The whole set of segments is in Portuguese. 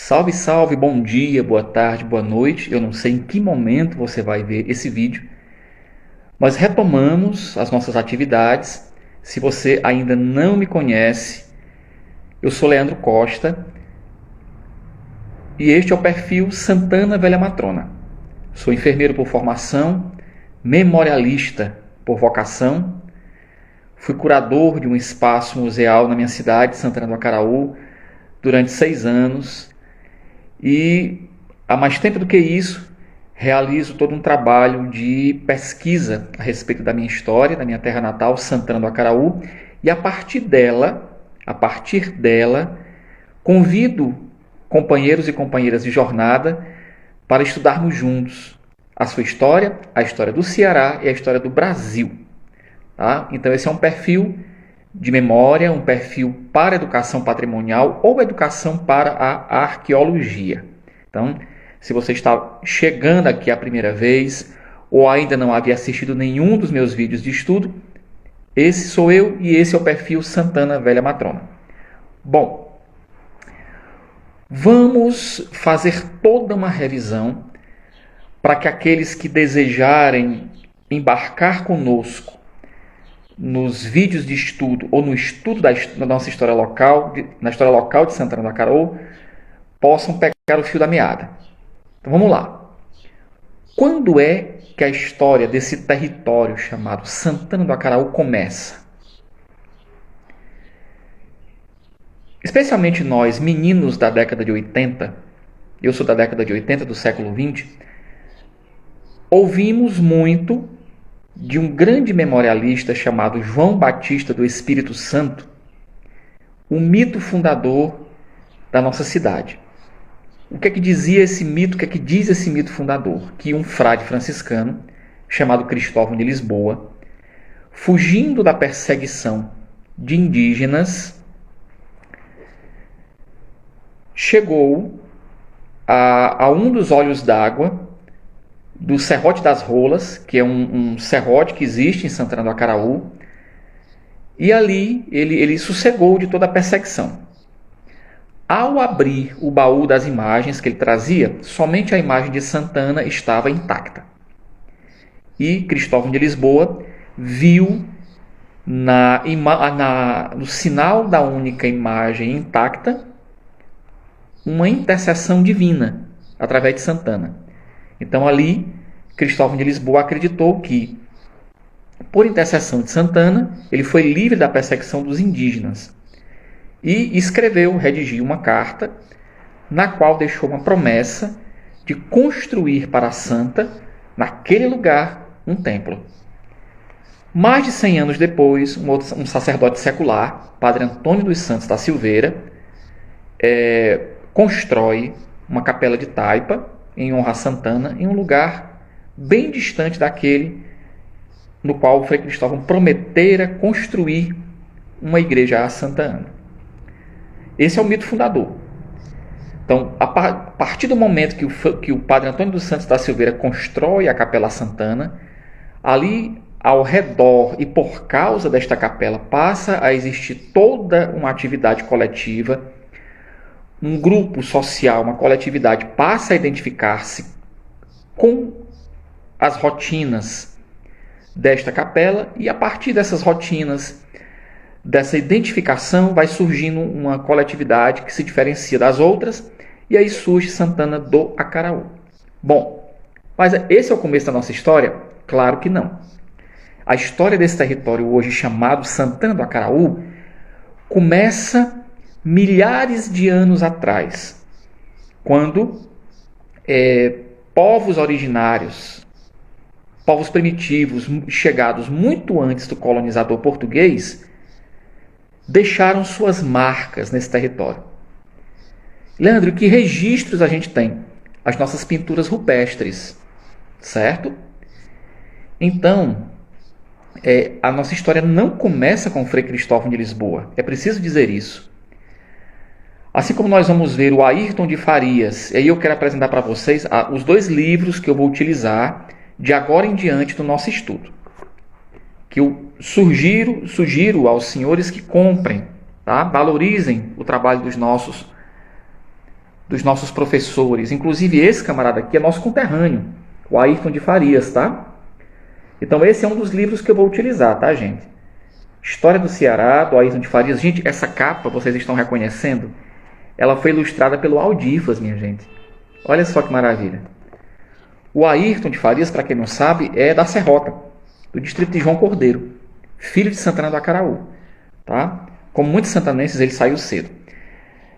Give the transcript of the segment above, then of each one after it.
Salve, salve, bom dia, boa tarde, boa noite. Eu não sei em que momento você vai ver esse vídeo, mas retomamos as nossas atividades. Se você ainda não me conhece, eu sou Leandro Costa e este é o perfil Santana Velha Matrona. Sou enfermeiro por formação, memorialista por vocação, fui curador de um espaço museal na minha cidade, Santana do Acaraú, durante 6 anos. E há mais tempo do que isso, realizo todo um trabalho de pesquisa a respeito da minha história, da minha terra natal, Santana do Acaraú, e a partir dela, convido companheiros e companheiras de jornada para estudarmos juntos a sua história, a história do Ceará e a história do Brasil. Tá? Então esse é um perfil de memória, um perfil para educação patrimonial ou educação para a arqueologia. Então, se você está chegando aqui a primeira vez ou ainda não havia assistido nenhum dos meus vídeos de estudo, esse sou eu e esse é o perfil Santana Velha Matrona. Bom, vamos fazer toda uma revisão para que aqueles que desejarem embarcar conosco nos vídeos de estudo ou no estudo da nossa história local, na história local de Santana do Acaraú, possam pegar o fio da meada. Então vamos lá. Quando é que a história desse território chamado Santana do Acaraú começa? Especialmente nós, meninos da década de 80, eu sou da década de 80 do século 20, ouvimos muito de um grande memorialista chamado João Batista do Espírito Santo, o mito fundador da nossa cidade. O que é que dizia esse mito? O que é que diz esse mito fundador? Que um frade franciscano, chamado Cristóvão de Lisboa, fugindo da perseguição de indígenas, chegou a um dos olhos d'água do Serrote das Rolas, que é um serrote que existe em Santana do Acaraú, e ali ele sossegou de toda a perseguição. Ao abrir o baú das imagens que ele trazia, somente a imagem de Santana estava intacta. E Cristóvão de Lisboa viu no sinal da única imagem intacta uma intercessão divina através de Santana. Então ali, Cristóvão de Lisboa acreditou que, por intercessão de Santana, ele foi livre da perseguição dos indígenas. E redigiu uma carta, na qual deixou uma promessa de construir para a santa, naquele lugar, um templo. Mais de 100 anos depois, um sacerdote secular, Padre Antônio dos Santos da Silveira, constrói uma capela de taipa, em honra a Santana, em um lugar bem distante daquele no qual o Frei Cristóvão prometera construir uma igreja a Santa Ana. Esse é o mito fundador. Então, a partir do momento que o Padre Antônio dos Santos da Silveira constrói a Capela Santana, ali ao redor e por causa desta capela passa a existir toda uma atividade coletiva. Um grupo social, uma coletividade passa a identificar-se com as rotinas desta capela e a partir dessas rotinas, dessa identificação, vai surgindo uma coletividade que se diferencia das outras e aí surge Santana do Acaraú. Bom, mas esse é o começo da nossa história? Claro que não. A história desse território hoje chamado Santana do Acaraú começa milhares de anos atrás, quando povos originários, povos primitivos, chegados muito antes do colonizador português, deixaram suas marcas nesse território. Leandro, que registros a gente tem? As nossas pinturas rupestres, certo? Então, a nossa história não começa com o Frei Cristóvão de Lisboa, é preciso dizer isso. Assim como nós vamos ver o Ayrton de Farias, e aí eu quero apresentar para vocês os 2 livros que eu vou utilizar de agora em diante no nosso estudo. Que eu sugiro aos senhores que comprem, tá? Valorizem o trabalho dos nossos dos nossos professores. Inclusive esse camarada aqui é nosso conterrâneo, o Ayrton de Farias, tá? Então esse é um dos livros que eu vou utilizar, tá, gente? História do Ceará, do Ayrton de Farias. Gente, essa capa, vocês estão reconhecendo? Ela foi ilustrada pelo Aldifas, minha gente. Olha só que maravilha. O Ayrton de Farias, para quem não sabe, é da Serrota, do distrito de João Cordeiro, filho de Santana do Acaraú. Tá? Como muitos santanenses, ele saiu cedo.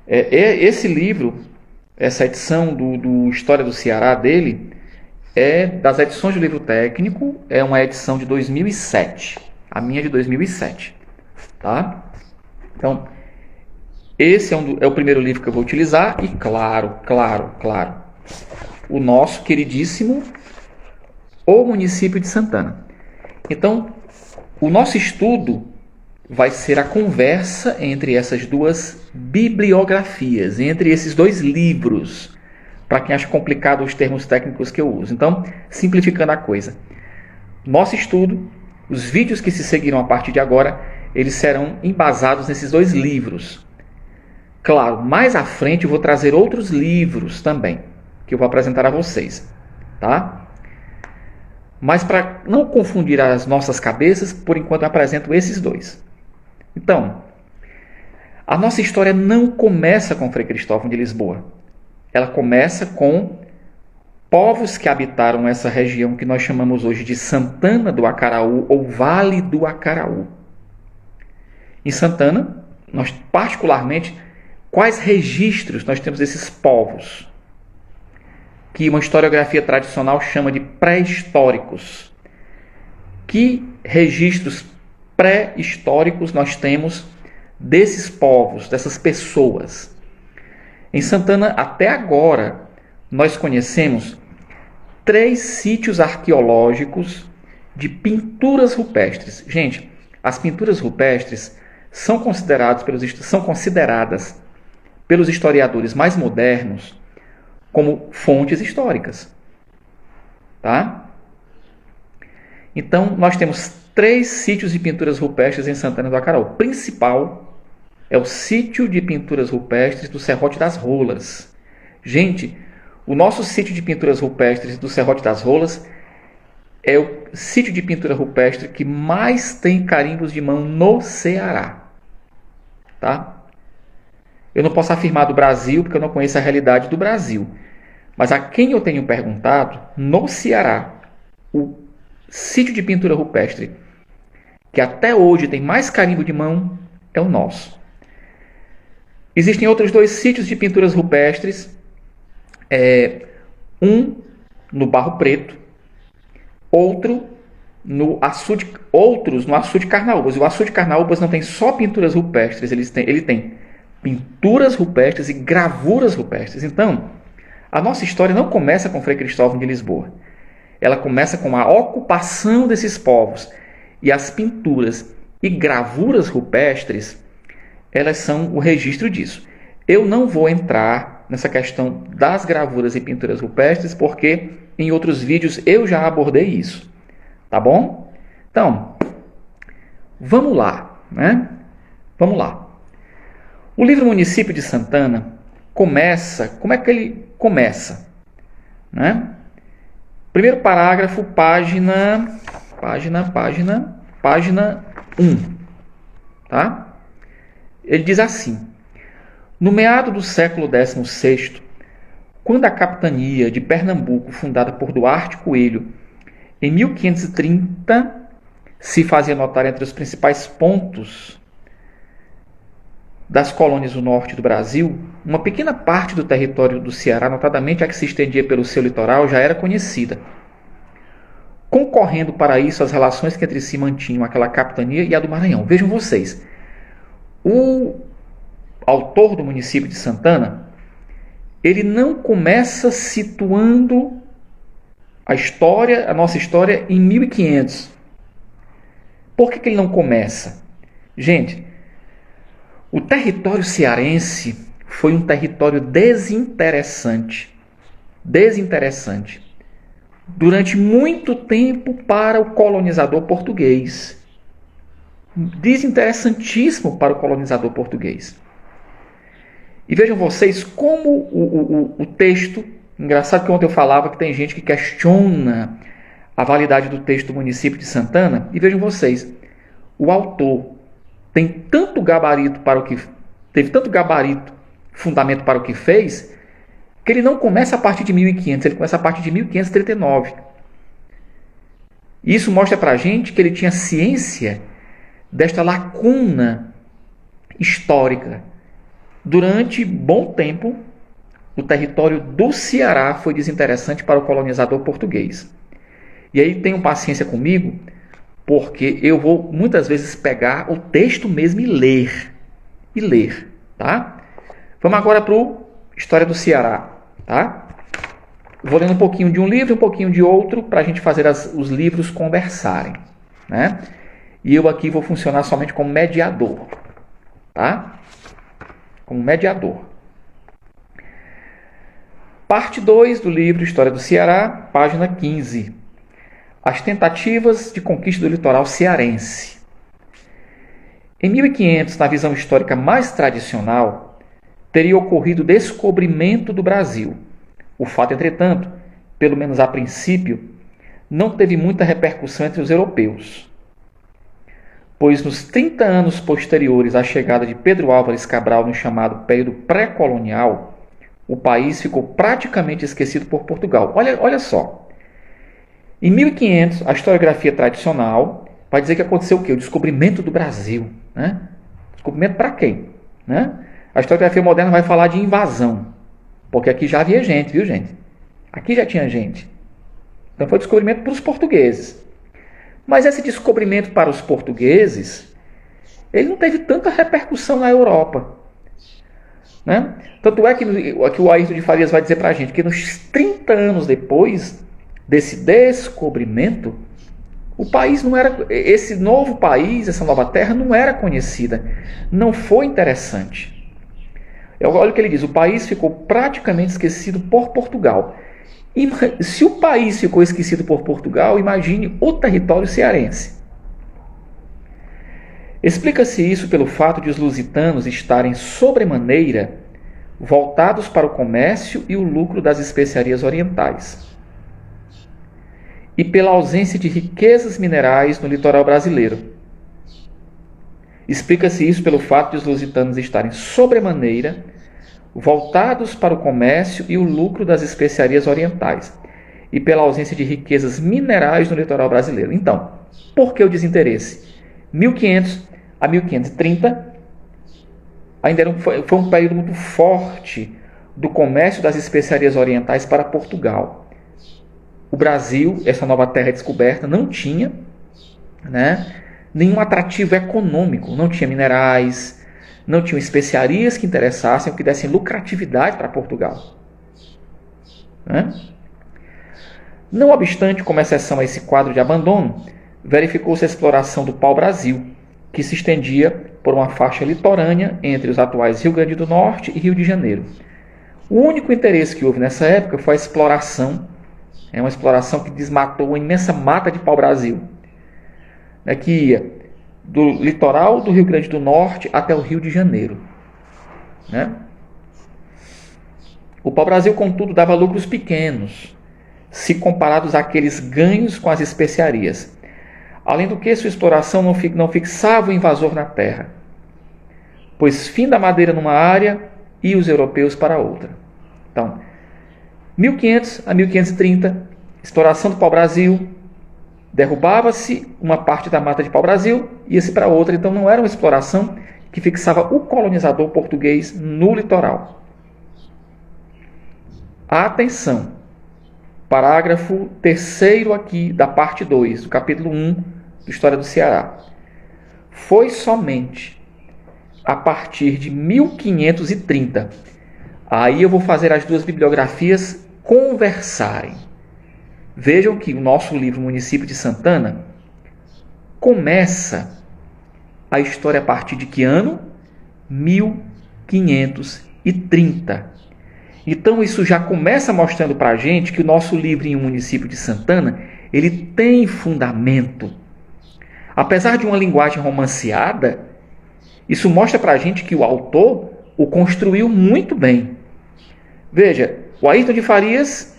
Esse livro, essa edição do História do Ceará dele, é das edições do livro técnico, é uma edição de 2007. A minha é de 2007. Tá? Então, esse é o primeiro livro que eu vou utilizar. E claro, o nosso queridíssimo O Município de Santana. Então, o nosso estudo vai ser a conversa entre essas duas bibliografias, entre esses dois livros, para quem acha complicado os termos técnicos que eu uso. Então, simplificando a coisa, nosso estudo, os vídeos que se seguirão a partir de agora, eles serão embasados nesses dois livros. Claro, mais à frente eu vou trazer outros livros também, que eu vou apresentar a vocês, tá? Mas para não confundir as nossas cabeças, por enquanto eu apresento esses dois. Então, a nossa história não começa com Frei Cristóvão de Lisboa. Ela começa com povos que habitaram essa região que nós chamamos hoje de Santana do Acaraú ou Vale do Acaraú. Em Santana, nós particularmente, quais registros nós temos desses povos? Que uma historiografia tradicional chama de pré-históricos. Que registros pré-históricos nós temos desses povos, dessas pessoas? Em Santana, até agora, nós conhecemos 3 sítios arqueológicos de pinturas rupestres. Gente, as pinturas rupestres são consideradas pelos historiadores mais modernos como fontes históricas. Tá? Então, nós temos 3 sítios de pinturas rupestres em Santana do Acaraú. O principal é o sítio de pinturas rupestres do Serrote das Rolas. Gente, o nosso sítio de pinturas rupestres do Serrote das Rolas é o sítio de pintura rupestre que mais tem carimbos de mão no Ceará. Tá? Eu não posso afirmar do Brasil, porque eu não conheço a realidade do Brasil. Mas a quem eu tenho perguntado, no Ceará, o sítio de pintura rupestre que até hoje tem mais carimbo de mão é o nosso. Existem outros 2 sítios de pinturas rupestres, um no Barro Preto, outros no Açu de Carnaúbas. O Açu de Carnaúbas não tem só pinturas rupestres, ele tem pinturas rupestres e gravuras rupestres. Então, a nossa história não começa com Frei Cristóvão de Lisboa. Ela começa com a ocupação desses povos. E as pinturas e gravuras rupestres, elas são o registro disso. Eu não vou entrar nessa questão das gravuras e pinturas rupestres, porque em outros vídeos eu já abordei isso. Tá bom? Então, vamos lá, né? Vamos lá. O livro Município de Santana começa... Como é que ele começa? Né? Primeiro parágrafo, página 1. Tá? Ele diz assim: no meado do século XVI, quando a capitania de Pernambuco, fundada por Duarte Coelho, em 1530, se fazia notar entre os principais pontos das colônias do norte do Brasil, uma pequena parte do território do Ceará, notadamente a que se estendia pelo seu litoral, já era conhecida, concorrendo para isso as relações que entre si mantinham aquela capitania e a do Maranhão. Vejam vocês, o autor do Município de Santana, ele não começa situando a nossa história em 1500. Por que ele não começa? Gente, o território cearense foi um território desinteressante durante muito tempo para o colonizador português. Desinteressantíssimo para o colonizador português. E vejam vocês como o texto, engraçado que ontem eu falava que tem gente que questiona a validade do texto do município de Santana, e vejam vocês, o autor tem tanto gabarito para o que teve tanto gabarito, fundamento para o que fez, que ele não começa a partir de 1500, ele começa a partir de 1539. Isso mostra para a gente que ele tinha ciência desta lacuna histórica. Durante bom tempo, o território do Ceará foi desinteressante para o colonizador português. E aí tenham paciência comigo, porque eu vou muitas vezes pegar o texto mesmo e ler, tá? Vamos agora para a história do Ceará, tá? Vou lendo um pouquinho de um livro e um pouquinho de outro para a gente fazer os livros conversarem, né? E eu aqui vou funcionar somente como mediador, tá? Como mediador. Parte 2 do livro História do Ceará, página 15. As tentativas de conquista do litoral cearense. Em 1500, na visão histórica mais tradicional, teria ocorrido o descobrimento do Brasil. O fato, entretanto, pelo menos a princípio, não teve muita repercussão entre os europeus, pois nos 30 anos posteriores à chegada de Pedro Álvares Cabral no chamado período pré-colonial, o país ficou praticamente esquecido por Portugal. Olha só. Em 1500, a historiografia tradicional vai dizer que aconteceu o quê? O descobrimento do Brasil. Né? Descobrimento para quem? Né? A historiografia moderna vai falar de invasão. Porque aqui já havia gente, viu, gente? Aqui já tinha gente. Então foi descobrimento para os portugueses. Mas esse descobrimento para os portugueses, ele não teve tanta repercussão na Europa. Né? Tanto é que o Ayrton de Farias vai dizer para a gente que nos 30 anos depois desse descobrimento, o país não era, esse novo país, essa nova terra não era conhecida, não foi interessante. Olha o que ele diz, o país ficou praticamente esquecido por Portugal. E se o país ficou esquecido por Portugal, imagine o território cearense. Explica-se isso pelo fato de os lusitanos estarem sobremaneira voltados para o comércio e o lucro das especiarias orientais, e pela ausência de riquezas minerais no litoral brasileiro. Explica-se isso pelo fato de os lusitanos estarem sobremaneira voltados para o comércio e o lucro das especiarias orientais, e pela ausência de riquezas minerais no litoral brasileiro. Então, por que o desinteresse? 1500 a 1530 ainda foi um período muito forte do comércio das especiarias orientais para Portugal. O Brasil, essa nova terra descoberta, não tinha, né, nenhum atrativo econômico, não tinha minerais, não tinham especiarias que interessassem ou que dessem lucratividade para Portugal. Né? Não obstante, como exceção a esse quadro de abandono, verificou-se a exploração do pau-brasil, que se estendia por uma faixa litorânea entre os atuais Rio Grande do Norte e Rio de Janeiro. O único interesse que houve nessa época foi a exploração, uma exploração que desmatou uma imensa mata de pau-brasil, que ia do litoral do Rio Grande do Norte até o Rio de Janeiro. Né? O pau-brasil, contudo, dava lucros pequenos, se comparados àqueles ganhos com as especiarias. Além do que, sua exploração não fixava o invasor na terra, pois fim da madeira numa área e os europeus para outra. Então, 1500 a 1530, exploração do pau-brasil, derrubava-se uma parte da mata de pau-brasil e ia-se para outra. Então não era uma exploração que fixava o colonizador português no litoral. Atenção! Parágrafo 3º aqui da parte 2, do capítulo 1 do História do Ceará. Foi somente a partir de 1530. Aí eu vou fazer as duas bibliografias conversarem. Vejam que o nosso livro Município de Santana começa a história a partir de que ano? 1530. Então isso já começa mostrando para a gente que o nosso livro em um Município de Santana, ele tem fundamento. Apesar de uma linguagem romanceada, isso mostra para a gente que o autor o construiu muito bem. Veja, o Ayrton de Farias,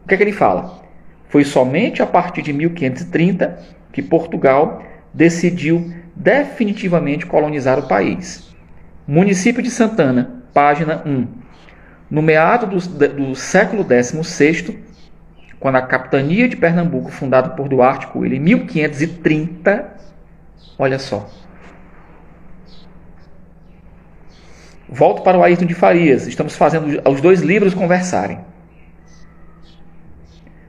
o que é que ele fala? Foi somente a partir de 1530 que Portugal decidiu definitivamente colonizar o país. Município de Santana, página 1. No meado do século XVI, quando a capitania de Pernambuco, fundada por Duarte Coelho em 1530, olha só. Volto para o Ayrton de Farias, estamos fazendo os dois livros conversarem.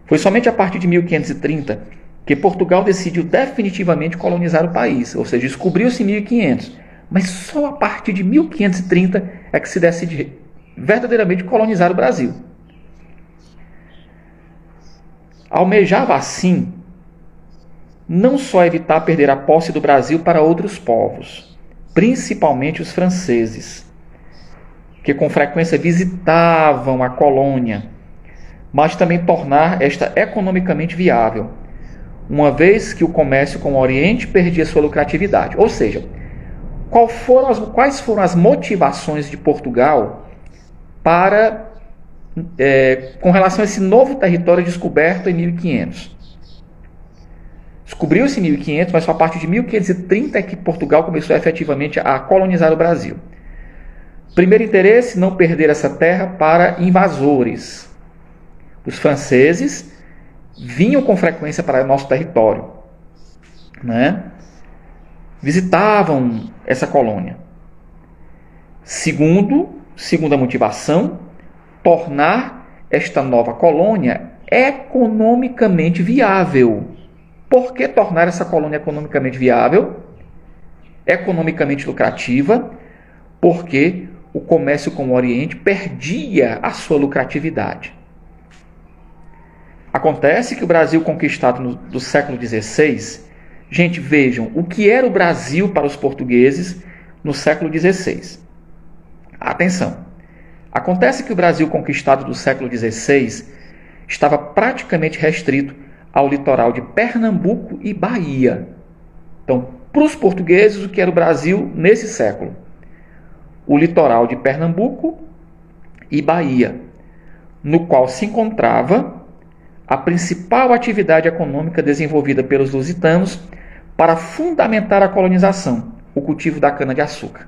Foi somente a partir de 1530 que Portugal decidiu definitivamente colonizar o país, ou seja, descobriu-se em 1500, mas só a partir de 1530 é que se decide verdadeiramente colonizar o Brasil. Almejava assim não só evitar perder a posse do Brasil para outros povos, principalmente os franceses, que com frequência visitavam a colônia, mas também tornar esta economicamente viável, uma vez que o comércio com o Oriente perdia sua lucratividade. Ou seja, quais foram as motivações de Portugal com relação a esse novo território descoberto em 1500? Descobriu-se em 1500, mas só a partir de 1530 é que Portugal começou efetivamente a colonizar o Brasil. Primeiro interesse, não perder essa terra para invasores. Os franceses vinham com frequência para o nosso território, né? Visitavam essa colônia. Segunda motivação, tornar esta nova colônia economicamente viável. Por que tornar essa colônia economicamente viável? Economicamente lucrativa, porque o comércio com o Oriente perdia a sua lucratividade. Acontece que o Brasil conquistado do século XVI, gente, vejam o que era o Brasil para os portugueses no século XVI. Atenção! Acontece que o Brasil conquistado do século XVI estava praticamente restrito ao litoral de Pernambuco e Bahia. Então, para os portugueses, o que era o Brasil nesse século? O litoral de Pernambuco e Bahia, no qual se encontrava a principal atividade econômica desenvolvida pelos lusitanos para fundamentar a colonização, o cultivo da cana-de-açúcar.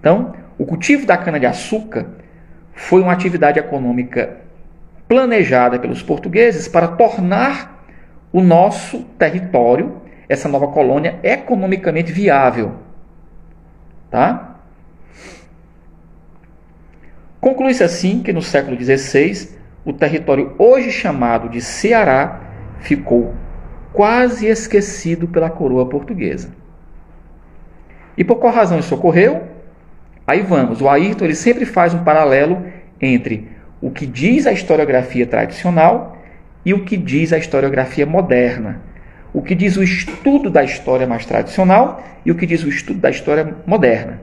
Então, o cultivo da cana-de-açúcar foi uma atividade econômica planejada pelos portugueses para tornar o nosso território, essa nova colônia, economicamente viável. Tá? Conclui-se assim que no século XVI, o território hoje chamado de Ceará ficou quase esquecido pela coroa portuguesa. E por qual razão isso ocorreu? Aí vamos, o Ayrton ele sempre faz um paralelo entre o que diz a historiografia tradicional e o que diz a historiografia moderna. O que diz o estudo da história mais tradicional e o que diz o estudo da história moderna.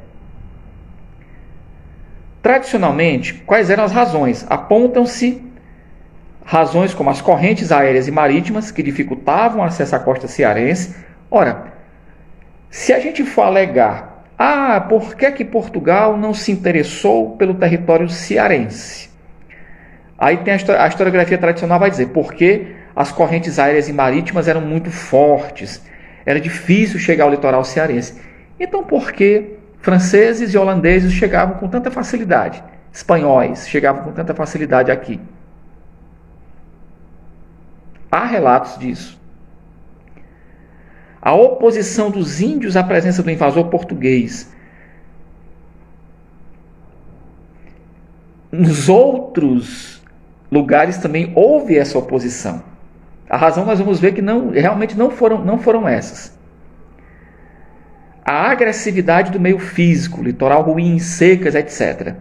Tradicionalmente, quais eram as razões? Apontam-se razões como as correntes aéreas e marítimas que dificultavam o acesso à costa cearense. Ora, se a gente for alegar, por que Portugal não se interessou pelo território cearense? Aí tem a historiografia tradicional vai dizer, porque as correntes aéreas e marítimas eram muito fortes, era difícil chegar ao litoral cearense. Então, por que franceses e holandeses chegavam com tanta facilidade? Espanhóis chegavam com tanta facilidade aqui? Há relatos disso. A oposição dos índios à presença do invasor português. Nos outros lugares também houve essa oposição. A razão nós vamos ver que realmente não foram essas. A agressividade do meio físico, litoral ruim, secas, etc.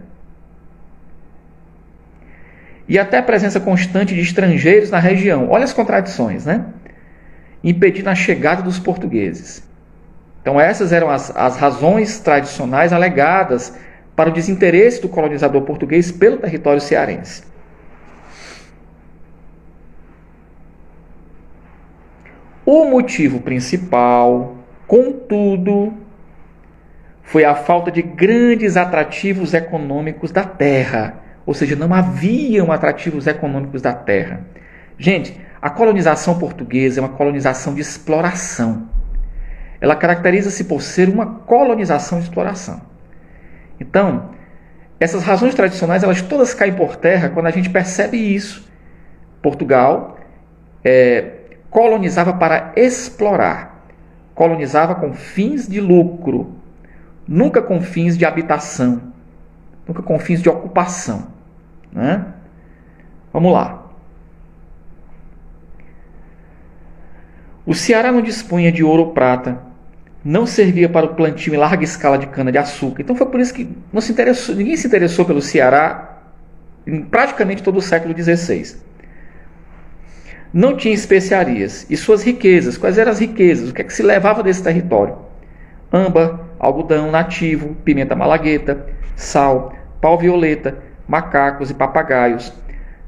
E até a presença constante de estrangeiros na região. Olha as contradições, né? Impedindo a chegada dos portugueses. Então essas eram as razões tradicionais alegadas para o desinteresse do colonizador português pelo território cearense. O motivo principal, contudo, foi a falta de grandes atrativos econômicos da terra. Ou seja, não haviam atrativos econômicos da terra. Gente, a colonização portuguesa é uma colonização de exploração. Ela caracteriza-se por ser uma colonização de exploração. Então, essas razões tradicionais, elas todas caem por terra quando a gente percebe isso. Portugal colonizava para explorar. Colonizava com fins de lucro, nunca com fins de habitação, nunca com fins de ocupação, né? Vamos lá. O Ceará não dispunha de ouro ou prata, não servia para o plantio em larga escala de cana-de-açúcar. Então foi por isso que ninguém se interessou pelo Ceará em praticamente todo o século XVI. Não tinha especiarias. E suas riquezas, quais eram as riquezas? O que é que se levava desse território? Âmbar, algodão nativo, pimenta malagueta, sal, pau-violeta, macacos e papagaios.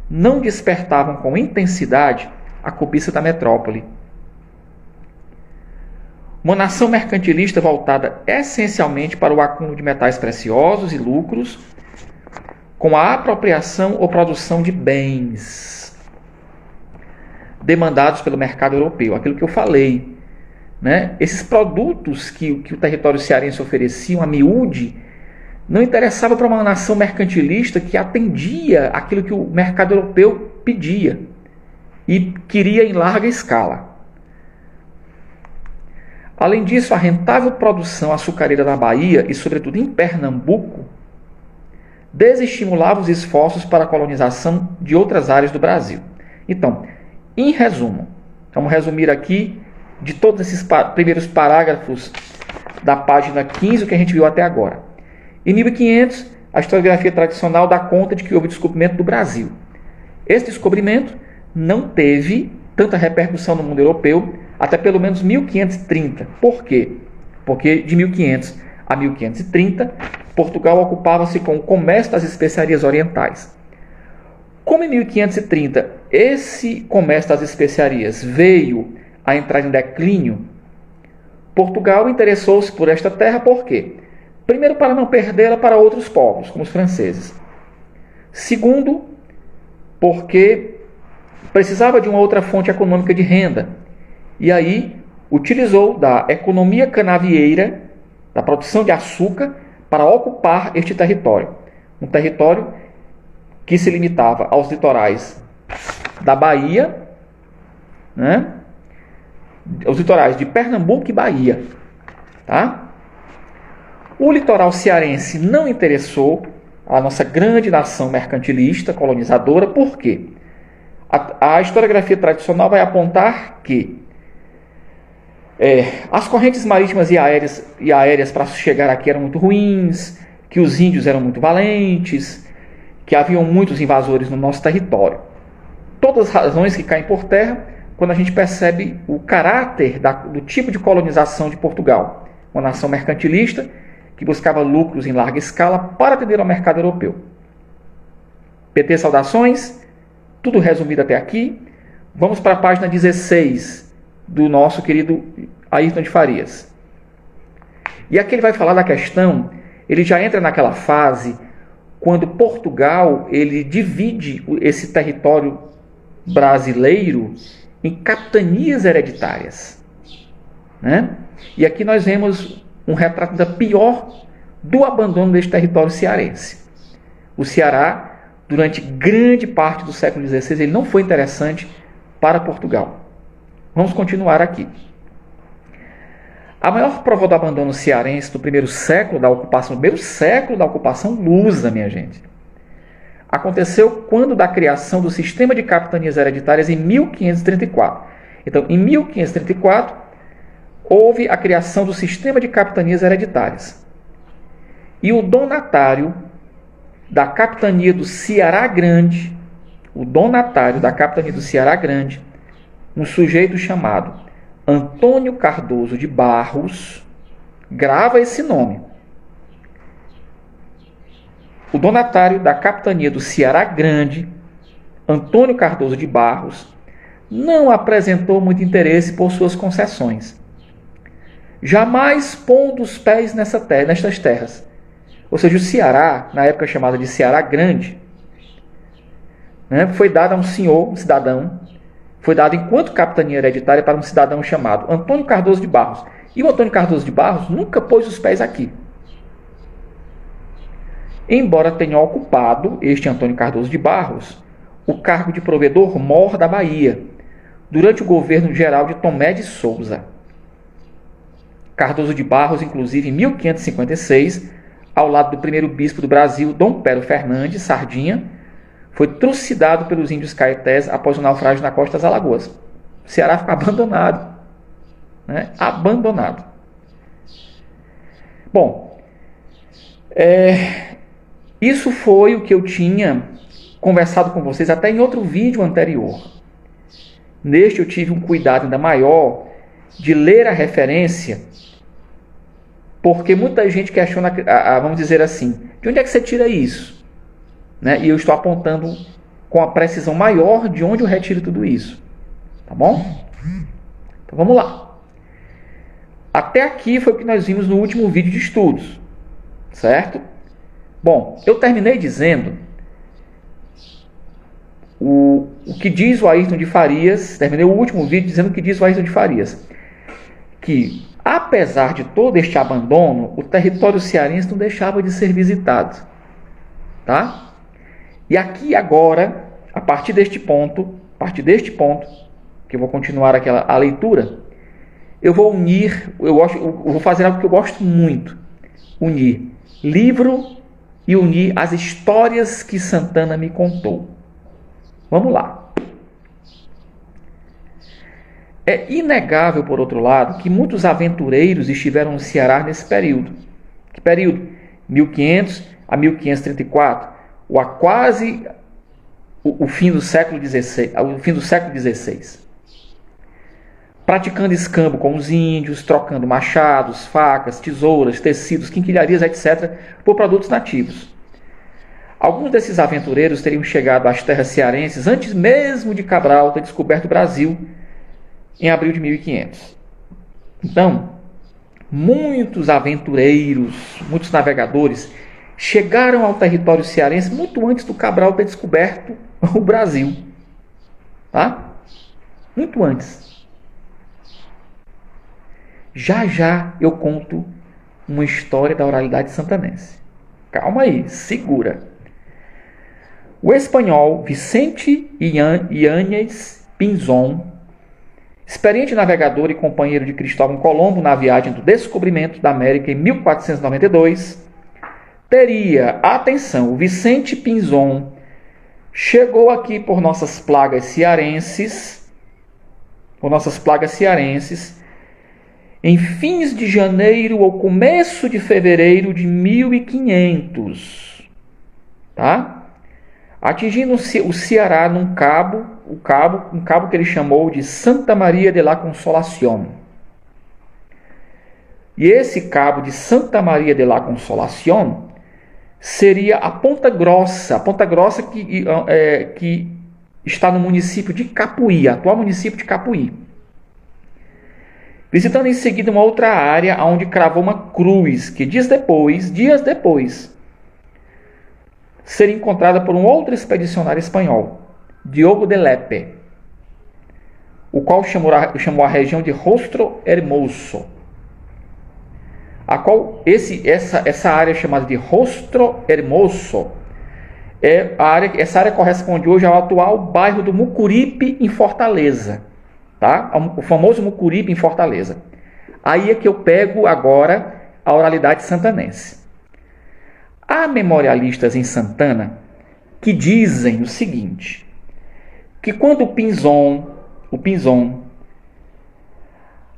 Não despertavam com intensidade a cobiça da metrópole. Uma nação mercantilista voltada essencialmente para o acúmulo de metais preciosos e lucros, com a apropriação ou produção de bens demandados pelo mercado europeu, aquilo que eu falei, né? Esses produtos que o território cearense oferecia, a miúde, não interessava para uma nação mercantilista que atendia aquilo que o mercado europeu pedia e queria em larga escala. Além disso, a rentável produção açucareira na Bahia e, sobretudo, em Pernambuco, desestimulava os esforços para a colonização de outras áreas do Brasil. Então, em resumo, vamos resumir aqui de todos esses primeiros parágrafos da página 15, o que a gente viu até agora. Em 1500, a historiografia tradicional dá conta de que houve descobrimento do Brasil. Esse descobrimento não teve tanta repercussão no mundo europeu até pelo menos 1530. Por quê? Porque de 1500 a 1530, Portugal ocupava-se com o comércio das especiarias orientais. Como em 1530 esse comércio das especiarias veio a entrar em declínio, Portugal interessou-se por esta terra por quê? Primeiro, para não perdê-la para outros povos, como os franceses. Segundo, porque precisava de uma outra fonte econômica de renda. E aí utilizou da economia canavieira, da produção de açúcar, para ocupar este território. Um território que se limitava aos litorais da Bahia, né? Os litorais de Pernambuco e Bahia. Tá? O litoral cearense não interessou a nossa grande nação mercantilista, colonizadora. Por quê? A historiografia tradicional vai apontar que as correntes marítimas e aéreas para chegar aqui eram muito ruins, que os índios eram muito valentes, que haviam muitos invasores no nosso território. Todas as razões que caem por terra quando a gente percebe o caráter do tipo de colonização de Portugal. Uma nação mercantilista que buscava lucros em larga escala para atender ao mercado europeu. PT, saudações. Tudo resumido até aqui. Vamos para a página 16 do nosso querido Ayrton de Farias. E aqui ele vai falar da questão, ele já entra naquela fase quando Portugal ele divide esse território brasileiro em capitanias hereditárias, né? E aqui nós vemos um retrato da pior do abandono deste território cearense. O Ceará, durante grande parte do século XVI, ele não foi interessante para Portugal. Vamos continuar aqui. A maior prova do abandono cearense do primeiro século da ocupação lusa, minha gente, aconteceu quando da criação do sistema de capitanias hereditárias em 1534. Então, em 1534, houve a criação do sistema de capitanias hereditárias. E o donatário da capitania do Ceará Grande, um sujeito chamado Antônio Cardoso de Barros, grava esse nome. O donatário da capitania do Ceará Grande, Antônio Cardoso de Barros, não apresentou muito interesse por suas concessões. jamais pondo os pés nestas terras. Ou seja, o Ceará, na época chamada de Ceará Grande, né, foi dado a um senhor, um cidadão, foi dado enquanto capitania hereditária para um cidadão chamado Antônio Cardoso de Barros. E o Antônio Cardoso de Barros nunca pôs os pés aqui. Embora tenha ocupado, este Antônio Cardoso de Barros, o cargo de provedor-mor da Bahia, durante o governo geral de Tomé de Souza. Cardoso de Barros, inclusive, em 1556, ao lado do primeiro bispo do Brasil, Dom Pero Fernandes Sardinha, foi trucidado pelos índios caetés após o naufrágio na costa das Alagoas. O Ceará ficou abandonado. Né? Abandonado. Bom, isso foi o que eu tinha conversado com vocês até em outro vídeo anterior. Neste eu tive um cuidado ainda maior de ler a referência, porque muita gente questiona, vamos dizer assim, de onde é que você tira isso? Né? E eu estou apontando com a precisão maior de onde eu retiro tudo isso. Tá bom? Então vamos lá. Até aqui foi o que nós vimos no último vídeo de estudos. Certo? Bom, eu terminei dizendo o que diz o Ayrton de Farias, terminei o último vídeo dizendo o que diz o Ayrton de Farias, que apesar de todo este abandono, o território cearense não deixava de ser visitado. Tá? E aqui agora, a partir deste ponto, que eu vou continuar a leitura, eu vou unir, eu vou fazer algo que eu gosto muito, unir livro e unir as histórias que Santana me contou. Vamos lá. É inegável, por outro lado, que muitos aventureiros estiveram no Ceará nesse período. Que período? 1500 a 1534, ou a quase o fim do século XVI. Praticando escambo com os índios, trocando machados, facas, tesouras, tecidos, quinquilharias, etc., por produtos nativos. Alguns desses aventureiros teriam chegado às terras cearenses antes mesmo de Cabral ter descoberto o Brasil, em abril de 1500. Então, muitos aventureiros, muitos navegadores, chegaram ao território cearense muito antes do Cabral ter descoberto o Brasil. Tá? Muito antes. Já já eu conto uma história da oralidade santanense. Calma aí, segura. O espanhol Vicente Yáñez Pinzón, experiente navegador e companheiro de Cristóvão Colombo na viagem do descobrimento da América em 1492, teria, atenção, o Vicente Pinzón chegou aqui por nossas plagas cearenses, em fins de janeiro ou começo de fevereiro de 1500, tá? Atingindo o Ceará um cabo que ele chamou de Santa Maria de la Consolación. E esse cabo de Santa Maria de la Consolación seria a Ponta Grossa que está no município de Capuí, atual município de Capuí. Visitando em seguida uma outra área onde cravou uma cruz que dias depois, seria encontrada por um outro expedicionário espanhol, Diogo de Lepe, o qual chamou a região de Rostro Hermoso, a qual essa área chamada de Rostro Hermoso essa área corresponde hoje ao atual bairro do Mucuripe, em Fortaleza, tá? O famoso Mucuripe, em Fortaleza. Aí é que eu pego agora a oralidade santanense. Há memorialistas em Santana que dizem o seguinte, que quando o Pinzón,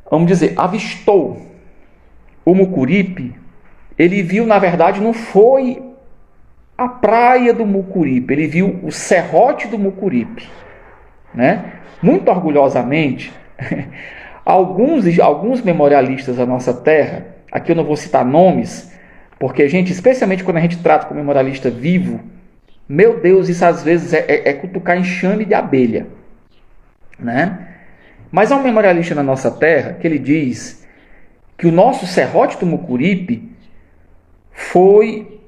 vamos dizer, avistou o Mucuripe, ele viu, na verdade, não foi a praia do Mucuripe, ele viu o serrote do Mucuripe, né? Muito orgulhosamente, alguns memorialistas da nossa terra, aqui eu não vou citar nomes, porque, gente, especialmente quando a gente trata com memorialista vivo, meu Deus, isso às vezes é cutucar enxame de abelha, né? Mas há um memorialista na nossa terra que ele diz que o nosso serrote do Mucuripe foi,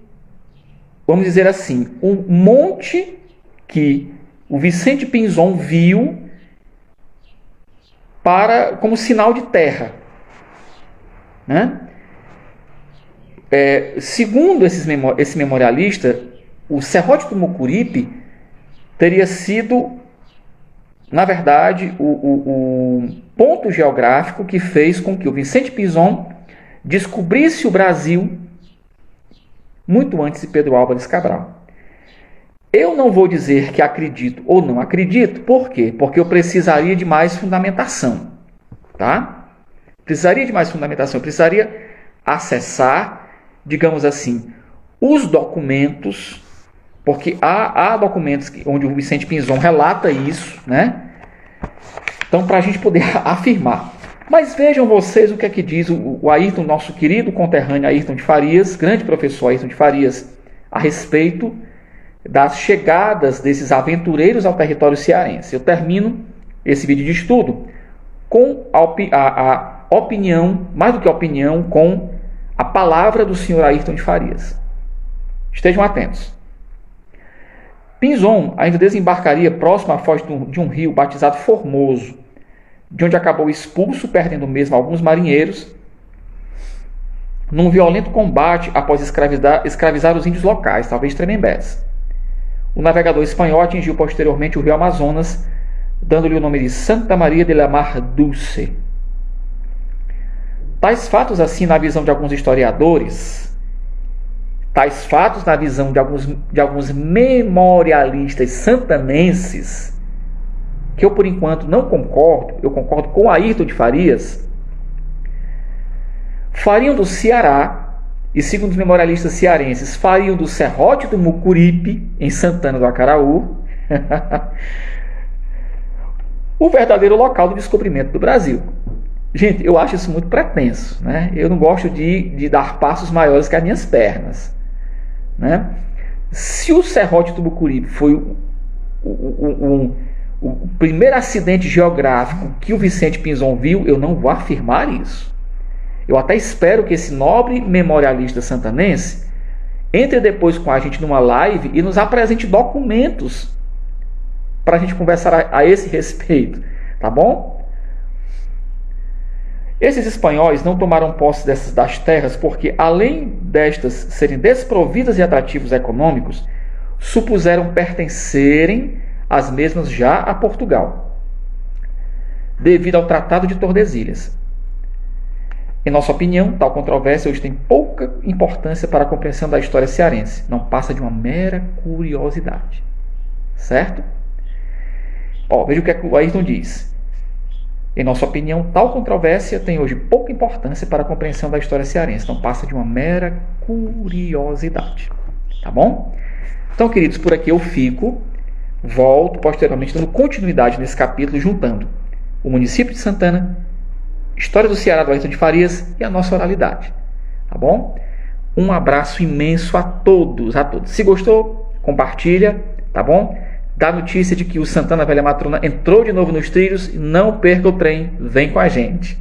vamos dizer assim, um monte que o Vicente Pinzon viu como sinal de terra, né? Segundo esse memorialista, o serrote do Mucuripe teria sido, na verdade, o ponto geográfico que fez com que o Vicente Pinzon descobrisse o Brasil muito antes de Pedro Álvares Cabral. Eu não vou dizer que acredito ou não acredito, por quê? Porque eu precisaria de mais fundamentação, tá? Precisaria de mais fundamentação, eu precisaria acessar, digamos assim, os documentos, porque há documentos onde o Vicente Pinzon relata isso, né? Então, para a gente poder afirmar. Mas vejam vocês o que é que diz o Ayrton, nosso querido conterrâneo Ayrton de Farias, grande professor Ayrton de Farias, a respeito das chegadas desses aventureiros ao território cearense. Eu termino esse vídeo de estudo com a opinião, mais do que a opinião, com a palavra do senhor Ayrton de Farias. Estejam atentos. Pinzon ainda desembarcaria próximo à foz de um rio batizado Formoso, de onde acabou expulso, perdendo mesmo alguns marinheiros, num violento combate após escravizar os índios locais, talvez tremembés. O navegador espanhol atingiu posteriormente o rio Amazonas, dando-lhe o nome de Santa Maria de la Mar Dulce. Tais fatos, assim, na visão de alguns historiadores, tais fatos, na visão de alguns memorialistas santanenses, que eu, por enquanto, não concordo, eu concordo com Ayrton de Farias, fariam do Ceará, e segundo os memorialistas cearenses, fariam do serrote do Mucuripe, em Santana do Acaraú, o verdadeiro local do descobrimento do Brasil. Gente, eu acho isso muito pretenso, né? Eu não gosto de dar passos maiores que as minhas pernas, né? Se o serrote do Mucuripe foi o primeiro acidente geográfico que o Vicente Pinzon viu, eu não vou afirmar isso. Eu até espero que esse nobre memorialista santanense entre depois com a gente numa live e nos apresente documentos para a gente conversar a esse respeito, tá bom? Esses espanhóis não tomaram posse das terras porque, além destas serem desprovidas de atrativos econômicos, supuseram pertencerem as mesmas já a Portugal, devido ao Tratado de Tordesilhas. Em nossa opinião, tal controvérsia hoje tem pouca importância para a compreensão da história cearense. Não passa de uma mera curiosidade. Certo? Veja o que o Ayrton diz. Em nossa opinião, tal controvérsia tem hoje pouca importância para a compreensão da história cearense. Não passa de uma mera curiosidade. Tá bom? Então, queridos, por aqui eu fico. Volto posteriormente dando continuidade nesse capítulo, juntando o município de Santana, história do Ceará do Ayrton de Farias e a nossa oralidade. Tá bom? Um abraço imenso a todos, Se gostou, compartilha, tá bom? Dá notícia de que o Santana Velha Matrona entrou de novo nos trilhos. Não perca o trem, vem com a gente.